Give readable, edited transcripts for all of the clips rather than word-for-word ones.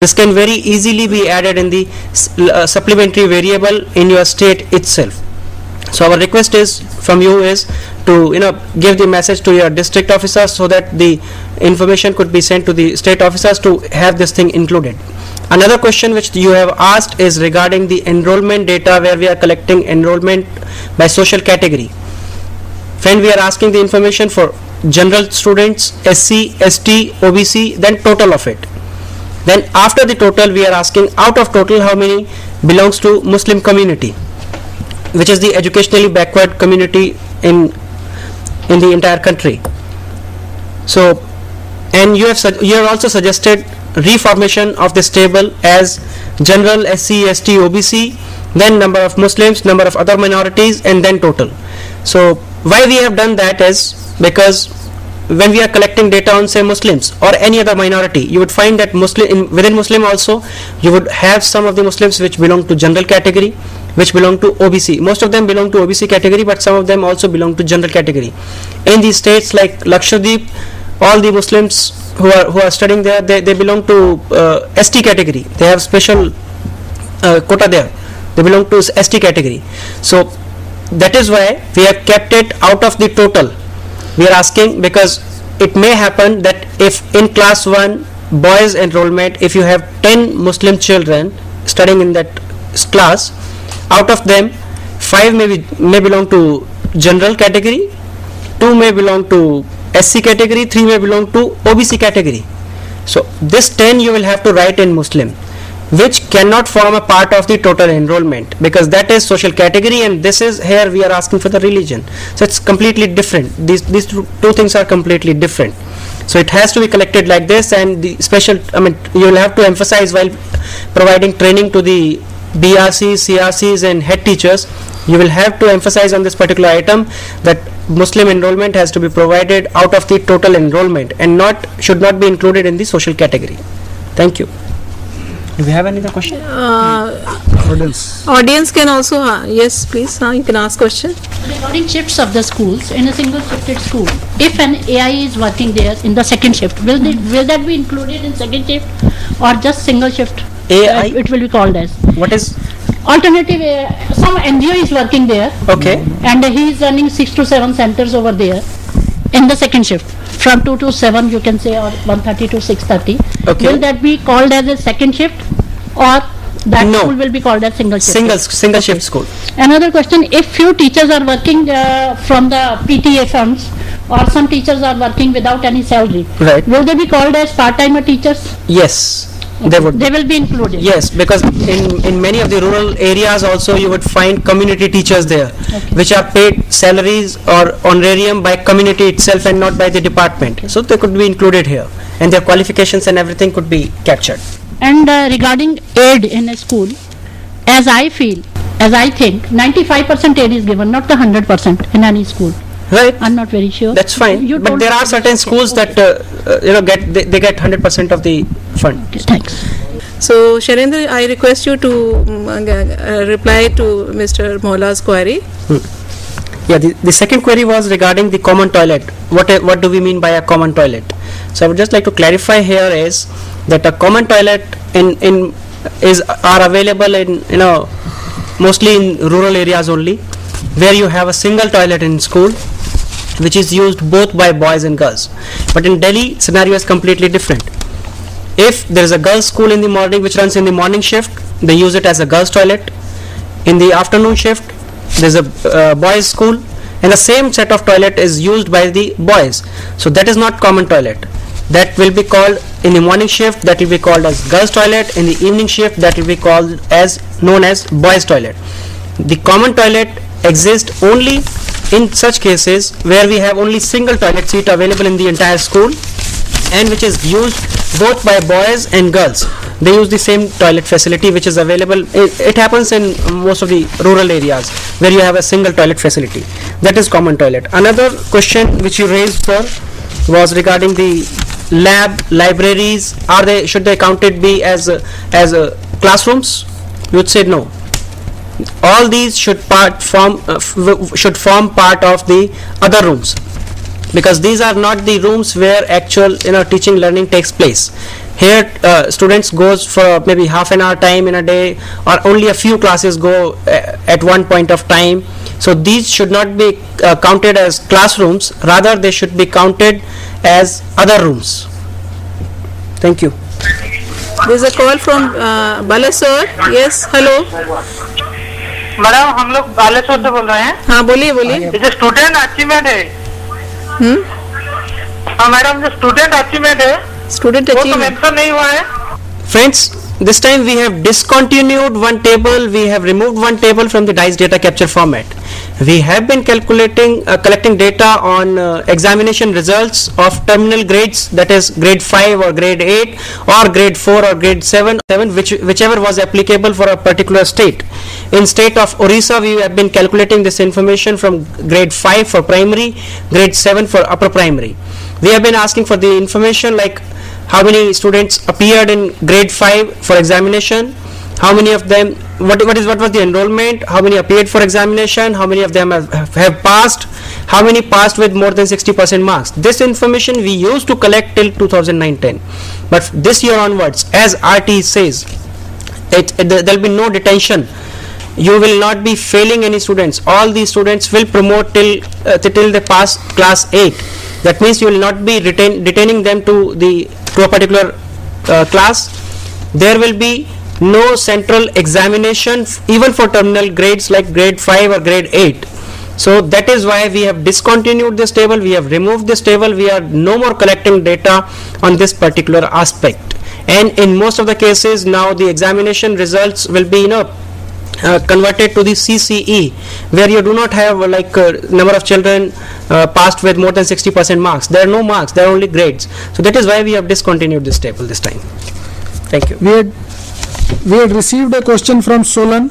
This can very easily be added in the supplementary variable in your state itself. So our request is from you is to give the message to your district officers so that the information could be sent to the state officers to have this thing included. Another question which you have asked is regarding the enrollment data, where we are collecting enrollment by social category. Friend, we are asking the information for general students, SC, ST, OBC, then total of it. Then after the total, we are asking out of total how many belongs to Muslim community, which is the educationally backward community in the entire country. So, and you have also suggested reformation of this table as general, SC, ST, OBC, then number of Muslims, number of other minorities, and then total. So why we have done that is because when we are collecting data on, say, Muslims or any other minority, you would find that within Muslim also you would have some of the Muslims which belong to general category, which belong to OBC. Most of them belong to OBC category, but some of them also belong to general category. In these states like Lakshadweep, all the Muslims who are studying there, they belong to ST category. They have special quota there. They belong to ST category. So that is why we have kept it out of the total. We are asking because it may happen that if in class 1 boys enrollment, if you have 10 Muslim children studying in that class, out of them 5 may belong to general category, 2 may belong to SC category, 3 may belong to OBC category. So this 10 you will have to write in Muslim, which cannot form a part of the total enrollment because that is social category, and this is here we are asking for the religion. So it's completely different. These two things are completely different. So it has to be collected like this, and the special, you will have to emphasize while providing training to the BRCs, CRCs and head teachers, you will have to emphasize on this particular item that Muslim enrollment has to be provided out of the total enrollment and should not be included in the social category. Thank you. Do we have any other question? Audience can also, yes please, you can ask question. Regarding shifts of the schools, in a single shifted school, if an AI is working there in the second shift, will that be included in second shift or just single shift? AI? It will be called as. What is? Alternative, some NGO is working there. Okay. And he is running 6 to 7 centers over there in the second shift. From 2 to 7 you can say, or 1:30 to 6:30. Okay. Will that be called as a second shift, or that No. school will be called as single shift? Single shift school. Another question, if few teachers are working from the PTA funds, or some teachers are working without any salary, Right. will they be called as part-timer teachers? Yes. They would. They will be included. Yes, because in many of the rural areas also you would find community teachers there, which are paid salaries or honorarium by community itself and not by the department. So they could be included here, and their qualifications and everything could be captured. And regarding aid in a school, as I think 95% aid is given, not the 100% in any school. Right. I'm not very sure. That's fine. But there are certain schools that they get 100% of the fund. Okay, thanks. So Shailendra, I request you to reply to Mr. Mohala's query. Yeah, the second query was regarding the common toilet. What do we mean by a common toilet? So I would just like to clarify here is that a common toilet are available in mostly in rural areas only, where you have a single toilet in school, which is used both by boys and girls. But in Delhi, scenario is completely different. If there is a girls' school in the morning which runs in the morning shift, they use it as a girls' toilet. In the afternoon shift, there is a boys' school, and the same set of toilet is used by the boys. So that is not common toilet. That will be called in the morning shift, that will be called as girls' toilet. In the evening shift, that will be called as known as boys' toilet. The common toilet exists only in such cases where we have only single toilet seat available in the entire school, and which is used both by boys and girls. They use the same toilet facility which is available. It happens in most of the rural areas where you have a single toilet facility. That is common toilet. Another question which you raised, sir, was regarding the libraries. Should they counted be as classrooms? You would say no. All these should form part of the other rooms, because these are not the rooms where actual teaching learning takes place. Here students goes for maybe half an hour time in a day, or only a few classes go at one point of time. So these should not be counted as classrooms, rather they should be counted as other rooms. Thank you. There is a call from Balasore. Yes, hello. Madam हम लोग बालेश्वर से बोल रहे हैं. हाँ बोलिए बोलिए. जो स्टूडेंट अचीवमेंट है. हाँ मैडम जो स्टूडेंट अचीवमेंट है. Student वो तो achievement. मेंशन नहीं हुआ है. Friends, this time we have discontinued one table, we have removed one table from the DISe data capture format. We have been collecting data on examination results of terminal grades, that is grade 5 or grade 8 or grade 4 or grade 7, whichever was applicable for a particular state. In state of Orissa, we have been calculating this information from grade 5 for primary, grade 7 for upper primary. We have been asking for the information like how many students appeared in grade 5 for examination, how many of them, what was the enrollment, how many appeared for examination, how many of them have passed, how many passed with more than 60% marks. This information we used to collect till 2009-10, but this year onwards, as RT says, there will be no detention. You will not be failing any students. All these students will promote till they pass class 8. That means you will not be detaining them to a particular class. There will be no central examination even for terminal grades like grade 5 or grade 8. So that is why we have discontinued this table, we have removed this table, we are no more collecting data on this particular aspect. And in most of the cases now the examination results will be converted to the CCE, where you do not have like number of children passed with more than 60% marks. There are no marks, there are only grades. So that is why we have discontinued this table this time. Thank you. We had received a question from Solan.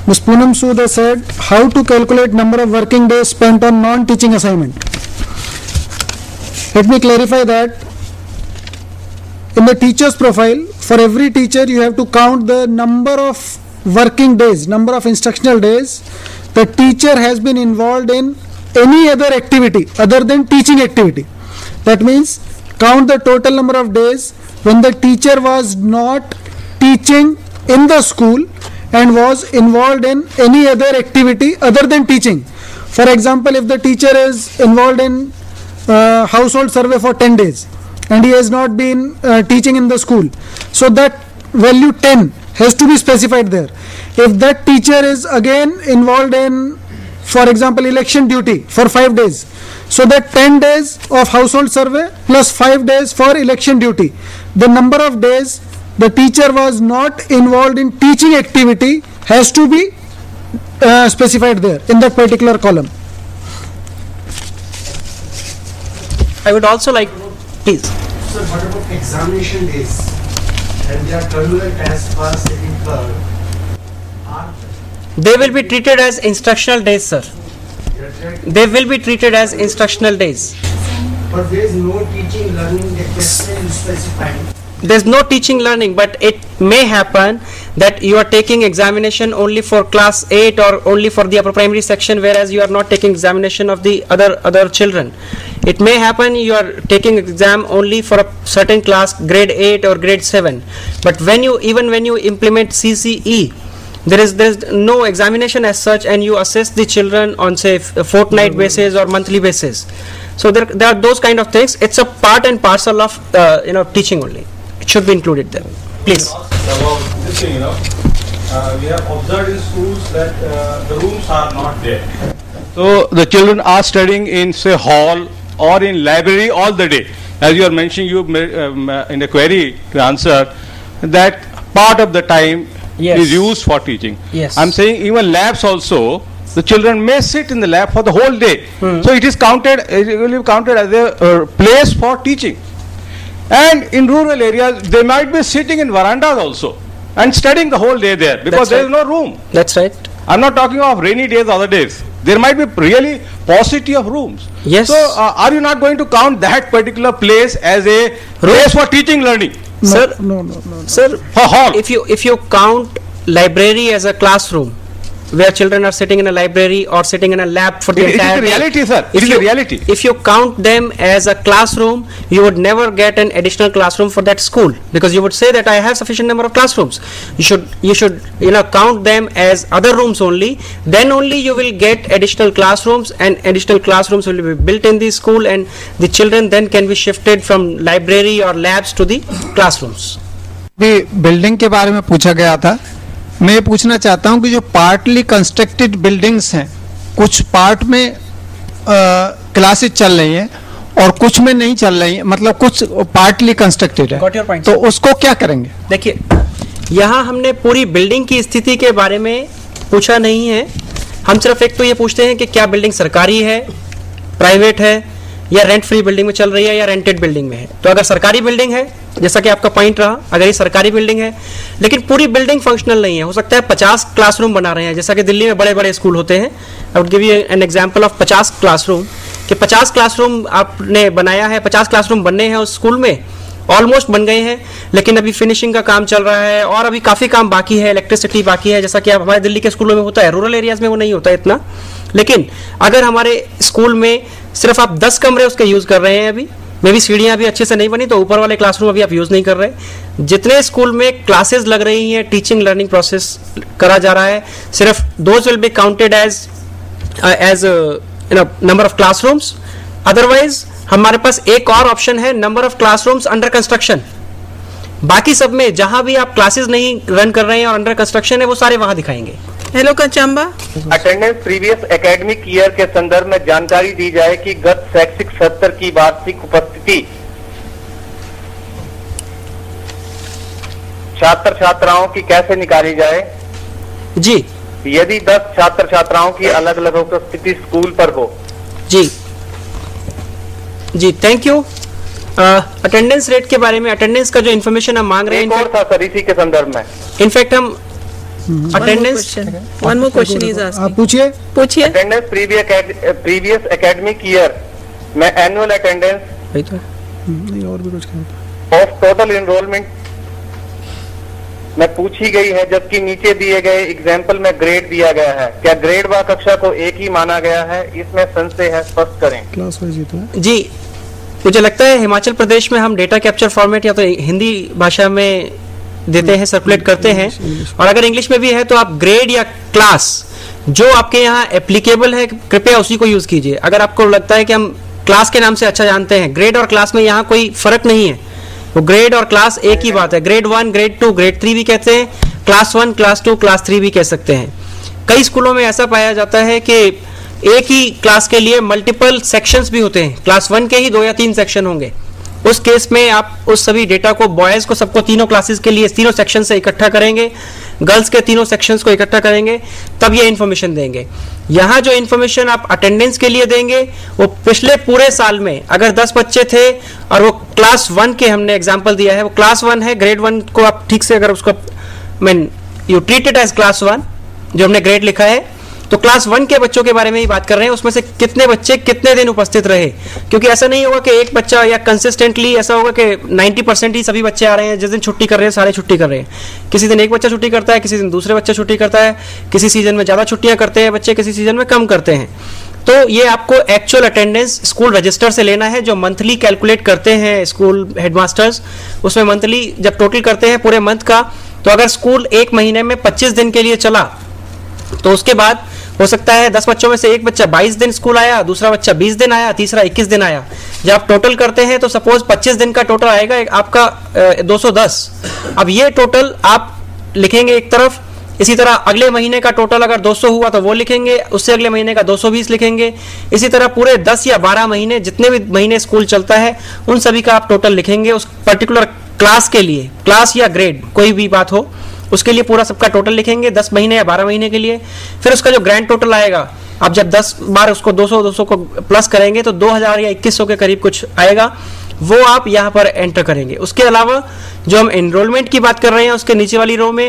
Ms. Poonam Sood said, how to calculate number of working days spent on non-teaching assignment. Let me clarify that. In the teacher's profile, for every teacher you have to count the number of working days, number of instructional days the teacher has been involved in any other activity other than teaching activity. That means count the total number of days when the teacher was not teaching in the school and was involved in any other activity other than teaching. For example, if the teacher is involved in household survey for 10 days and he has not been teaching in the school, so that value 10 has to be specified there. If that teacher is again involved in, for example, election duty for 5 days, so that 10 days of household survey plus 5 days for election duty, the number of days the teacher was not involved in teaching activity has to be specified there in that particular column. I would also like, please. So what about examination days? And they are terminal as first, second, third. They will be treated as instructional days, sir. They will be treated as instructional days. But there is no teaching, learning, that specified. There is no teaching learning, but it may happen that you are taking examination only for class 8 or only for the upper primary section, whereas you are not taking examination of the other children. It may happen you are taking exam only for a certain class, grade 8 or grade 7. But even when you implement CCE, there is no examination as such, and you assess the children on say a fortnight basis or monthly basis. So there are those kind of things. It's a part and parcel of teaching only. It should be included there. Please. About this thing, we have observed in schools that the rooms are not there. So the children are studying in say hall or in library all the day. As you are mentioning, you in the query to answer that part of the time is used for teaching. Yes. I'm saying even labs also, the children may sit in the lab for the whole day. So it is counted, it will be counted as a place for teaching. And in rural areas, they might be sitting in verandas also and studying the whole day there because there is no room. That's right. I'm not talking of rainy days, other days. There might be really paucity of rooms. Yes. So are you not going to count that particular place as a place for teaching learning? No. Sir, for hall. if you count library as a classroom, where children are sitting in a library or sitting in a lab for the entire It is a reality, day. sir. It is a reality. If you count them as a classroom, you would never get an additional classroom for that school, because you would say that I have sufficient number of classrooms. You should count them as other rooms only. Then only you will get additional classrooms, and additional classrooms will be built in the school, and the children then can be shifted from library or labs to the classrooms. भी building के बारे में पूछा गया था, मैं ये पूछना चाहता हूँ कि जो पार्टली कंस्ट्रक्टेड बिल्डिंग्स हैं, कुछ पार्ट में क्लासेस चल रही हैं और कुछ में नहीं चल रही हैं, मतलब कुछ पार्टली कंस्ट्रक्टेड है, तो उसको क्या करेंगे? देखिए, यहाँ हमने पूरी बिल्डिंग की स्थिति के बारे में पूछा नहीं है, हम सिर्फ एक तो ये पूछते हैं कि क्या बिल्डिंग सरकारी है, प्राइवेट है, या रेंट फ्री बिल्डिंग में चल रही है, या रेंटेड बिल्डिंग में है. तो अगर सरकारी बिल्डिंग है, जैसा कि आपका पॉइंट रहा, अगर ये सरकारी बिल्डिंग है लेकिन पूरी बिल्डिंग फंक्शनल नहीं है, हो सकता है 50 क्लासरूम बना रहे हैं, जैसा कि दिल्ली में बड़े बड़े स्कूल होते हैं. I would give you an example of 50 classroom, कि 50 क्लासरूम आपने बनाया है, 50 क्लासरूम बनने हैं उस स्कूल में, ऑलमोस्ट बन गए हैं, लेकिन अभी फिनिशिंग का काम चल रहा है और अभी काफ़ी काम बाकी है, इलेक्ट्रिसिटी बाकी है, जैसा कि आप हमारे दिल्ली के स्कूलों में होता है. रूरल एरियाज में वो नहीं होता इतना, लेकिन अगर हमारे स्कूल में सिर्फ आप 10 कमरे उसके यूज़ कर रहे हैं, अभी मे भी सीढ़ियाँ अभी अच्छे से नहीं बनी, तो ऊपर वाले क्लासरूम अभी आप यूज़ नहीं कर रहे. जितने स्कूल में क्लासेस लग रही हैं, टीचिंग लर्निंग प्रोसेस करा जा रहा है, सिर्फ those will be counted as number of classrooms. Otherwise हमारे पास एक और ऑप्शन है, number of classrooms under construction. बाकी सब में जहां भी आप क्लासेस नहीं रन कर रहे हैं और अंडर कंस्ट्रक्शन है, वो सारे वहां दिखाएंगे. हेलो कचम्बा, अटेंडेंस प्रीवियस एकेडमिक ईयर के संदर्भ में जानकारी दी जाए कि गत शैक्षिक सत्र की वार्षिक उपस्थिति छात्र छात्राओं की कैसे निकाली जाए. जी, यदि 10 छात्र छात्राओं की अलग अलग उपस्थिति स्कूल पर हो. जी जी, थैंक यू. अटेंडेंस रेट के बारे में, अटेंडेंस का जो इन्फॉर्मेशन हम मांग रहे हैं, एक और था सर इसी के संदर्भ में. इनफैक्ट हम attendance, one more question is asking. आप पूछिए. अटेंडेंस प्रीवियस एकेडमिक ईयर में एनुअल अटेंडेंस नहीं और भी कुछ ऑफ टोटल एनरोलमेंट में पूछी गई है, जबकि नीचे दिए गए एग्जाम्पल में ग्रेड दिया गया है. क्या ग्रेड व कक्षा को एक ही माना गया है? इसमें संशय है, स्पष्ट करें. क्लास वाइज तो है. जी, मुझे लगता है हिमाचल प्रदेश में हम डेटा कैप्चर फॉर्मेट या तो हिंदी भाषा में देते हैं, सर्कुलेट करते हैं, और अगर इंग्लिश में भी है तो आप ग्रेड या क्लास जो आपके यहाँ एप्लीकेबल है, कृपया उसी को यूज कीजिए. अगर आपको लगता है कि हम क्लास के नाम से अच्छा जानते हैं, ग्रेड और क्लास में यहाँ कोई फर्क नहीं है, वो ग्रेड और क्लास एक ही बात है. ग्रेड 1, ग्रेड 2, ग्रेड 3 भी कहते हैं, क्लास 1, क्लास 2, क्लास 3 भी कह सकते हैं. कई स्कूलों में ऐसा पाया जाता है कि एक ही क्लास के लिए मल्टीपल सेक्शंस भी होते हैं, क्लास 1 के ही 2 या 3 सेक्शन होंगे. उस केस में आप उस सभी डेटा को, बॉयज को सबको तीनों क्लासेस के लिए तीनों सेक्शन से इकट्ठा करेंगे, गर्ल्स के तीनों सेक्शंस को इकट्ठा करेंगे, तब ये इन्फॉर्मेशन देंगे. यहाँ जो इन्फॉर्मेशन आप अटेंडेंस के लिए देंगे, वो पिछले पूरे साल में अगर 10 बच्चे थे और वो क्लास 1 के, हमने एग्जाम्पल दिया है, वो क्लास 1 है, ग्रेड 1 को आप ठीक से अगर उसको you treat it as class 1, जो हमने ग्रेड लिखा है, तो क्लास 1 के बच्चों के बारे में ही बात कर रहे हैं, उसमें से कितने बच्चे कितने दिन उपस्थित रहे. क्योंकि ऐसा नहीं होगा कि एक बच्चा, या कंसिस्टेंटली ऐसा होगा कि 90% ही सभी बच्चे आ रहे हैं, जिस दिन छुट्टी कर रहे हैं सारे छुट्टी कर रहे हैं. किसी दिन एक बच्चा छुट्टी करता है, किसी दिन दूसरे बच्चा छुट्टी करता है, किसी सीजन में ज़्यादा छुट्टियां करते हैं बच्चे, किसी सीजन में कम करते हैं. तो ये आपको एक्चुअल अटेंडेंस स्कूल रजिस्टर से लेना है, जो मंथली कैलकुलेट करते हैं स्कूल हेडमास्टर्स. उसमें मंथली जब टोटल करते हैं पूरे मंथ का, तो अगर स्कूल एक महीने में 25 दिन के लिए चला, तो उसके बाद हो सकता है 10 बच्चों में से एक बच्चा 22 दिन स्कूल आया, दूसरा बच्चा 20 दिन आया, तीसरा 21 दिन आया. जब आप टोटल करते हैं तो सपोज 25 दिन का टोटल आएगा आपका 210. अब ये टोटल आप लिखेंगे एक तरफ. इसी तरह अगले महीने का टोटल अगर 200 हुआ तो वो लिखेंगे, उससे अगले महीने का 220 लिखेंगे. इसी तरह पूरे 10 या 12 महीने, जितने भी महीने स्कूल चलता है, उन सभी का आप टोटल लिखेंगे उस पर्टिकुलर क्लास के लिए, क्लास या ग्रेड कोई भी बात हो, उसके लिए पूरा सबका टोटल लिखेंगे 10 महीने या 12 महीने के लिए. फिर उसका जो ग्रैंड टोटल आएगा, आप जब 10 बार उसको 200 को प्लस करेंगे तो 2000 या 2100 के करीब कुछ आएगा, वो आप यहाँ पर एंटर करेंगे. उसके अलावा जो हम एनरोलमेंट की बात कर रहे हैं, उसके नीचे वाली रो में